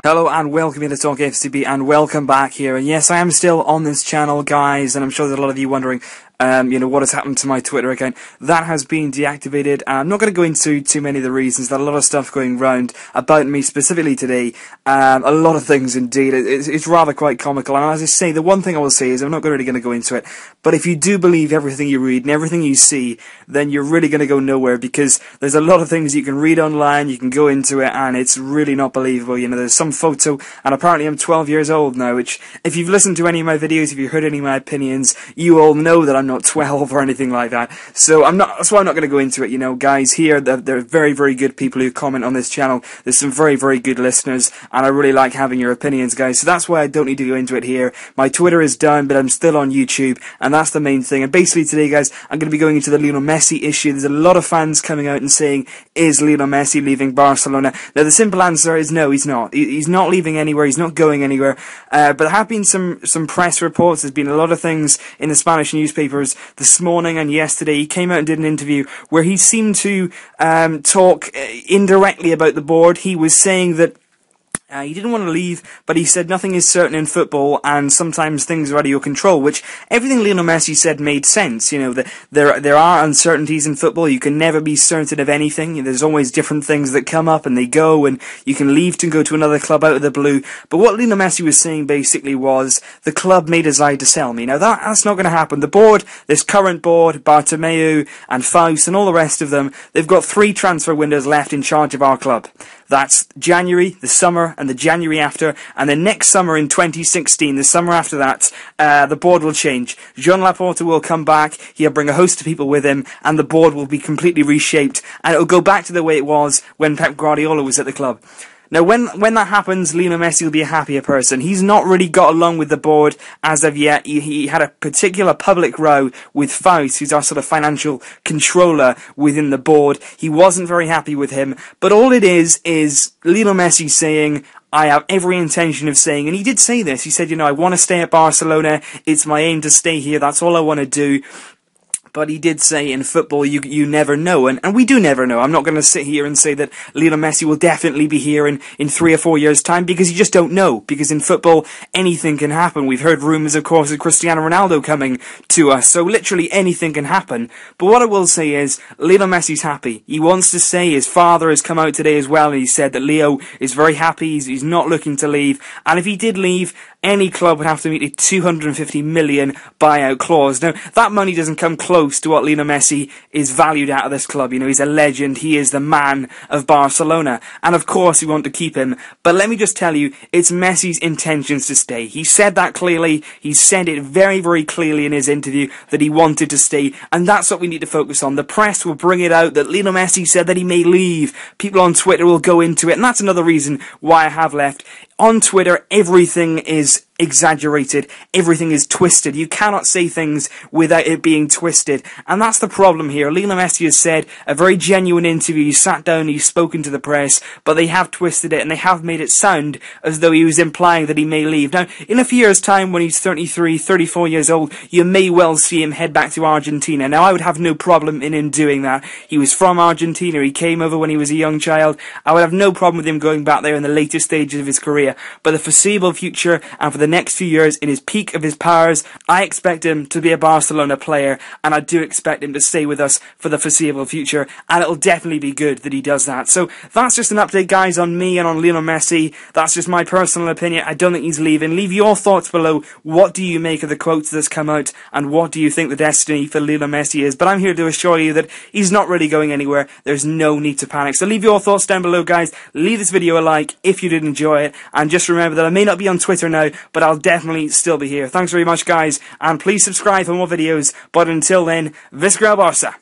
Hello and welcome to Talk FCB and welcome back here. And yes, I am still on this channel, guys, and I'm sure there's a lot of you wondering, what has happened to my Twitter account. That has been deactivated. I'm not going to go into too many of the reasons. There's a lot of stuff going round about me specifically today. A lot of things indeed. It's rather quite comical. And as I say, the one thing I will say is I'm not really going to go into it. But if you do believe everything you read and everything you see, then you're really going to go nowhere, because there's a lot of things you can read online, you can go into it, and it's really not believable. You know, there's some photo, and apparently I'm 12 years old now, which, if you've listened to any of my videos, if you've heard any of my opinions, you all know that I'm not 12 or anything like that. So that's why I'm not going to go into it. You know, guys, here, there are very, very good people who comment on this channel. There's some very, very good listeners, and I really like having your opinions, guys. So that's why I don't need to go into it here. My Twitter is down, but I'm still on YouTube, and that's the main thing. And basically today, guys, I'm going to be going into the Lionel Messi issue. There's a lot of fans coming out and saying, is Lionel Messi leaving Barcelona? Now, the simple answer is no, he's not. He's not leaving anywhere. He's not going anywhere. But there have been some press reports. There's been a lot of things in the Spanish newspapers this morning and yesterday. He came out and did an interview where he seemed to talk indirectly about the board. He was saying that he didn't want to leave, but he said nothing is certain in football, and sometimes things are out of your control, which everything Lionel Messi said made sense. You know, that there are uncertainties in football. You can never be certain of anything. There's always different things that come up and they go, and you can leave to go to another club out of the blue. But what Lionel Messi was saying basically was the club may decide to sell me. Now that's not going to happen. The board, this current board, Bartomeu and Faust and all the rest of them, they've got 3 transfer windows left in charge of our club. That's January, the summer, and the January after, and then next summer in 2016, the summer after that, the board will change. Joan Laporta will come back, he'll bring a host of people with him, and the board will be completely reshaped, and it'll go back to the way it was when Pep Guardiola was at the club. Now, when that happens, Lionel Messi will be a happier person. He's not really got along with the board as of yet. He had a particular public row with Faust, who's our sort of financial controller within the board. He wasn't very happy with him. But all it is Lionel Messi saying, I have every intention of staying, and he did say this. He said, you know, I want to stay at Barcelona. It's my aim to stay here. That's all I want to do. But he did say in football, you never know, and we do never know. I'm not going to sit here and say that Lionel Messi will definitely be here in 3 or 4 years' time, because you just don't know. Because in football, anything can happen. We've heard rumours, of course, of Cristiano Ronaldo coming to us, so literally anything can happen. But what I will say is, Lionel Messi's happy. He wants to stay. His father has come out today as well, and he said that Leo is very happy. He's not looking to leave, and if he did leave, any club would have to meet a 250 million buyout clause. Now, that money doesn't come close to what Lionel Messi is valued at this club. You know, he's a legend. He is the man of Barcelona. And of course, we want to keep him. But let me just tell you, it's Messi's intentions to stay. He said that clearly. He said it very, very clearly in his interview that he wanted to stay. And that's what we need to focus on. The press will bring it out that Lionel Messi said that he may leave. People on Twitter will go into it. And that's another reason why I have left. On Twitter, everything is exaggerated. Everything is twisted. You cannot say things without it being twisted. And that's the problem here. Lionel Messi has said a very genuine interview. He sat down, he's spoken to the press, but they have twisted it and they have made it sound as though he was implying that he may leave. Now, in a few years' time, when he's 33, 34 years old, you may well see him head back to Argentina. Now, I would have no problem in him doing that. He was from Argentina. He came over when he was a young child. I would have no problem with him going back there in the later stages of his career. But the foreseeable future, and for the next few years, in his peak of his powers, I expect him to be a Barcelona player, and I do expect him to stay with us for the foreseeable future, and it'll definitely be good that he does that. So that's just an update, guys, on me and on Lionel Messi. That's just my personal opinion. I don't think he's leaving. Leave your thoughts below. What do you make of the quotes that's come out, and what do you think the destiny for Lionel Messi is? But I'm here to assure you that he's not really going anywhere. There's no need to panic. So leave your thoughts down below, guys. Leave this video a like if you did enjoy it, and just remember that I may not be on Twitter now, but I'll definitely still be here. Thanks very much, guys, and please subscribe for more videos. But until then, Visca el Barça.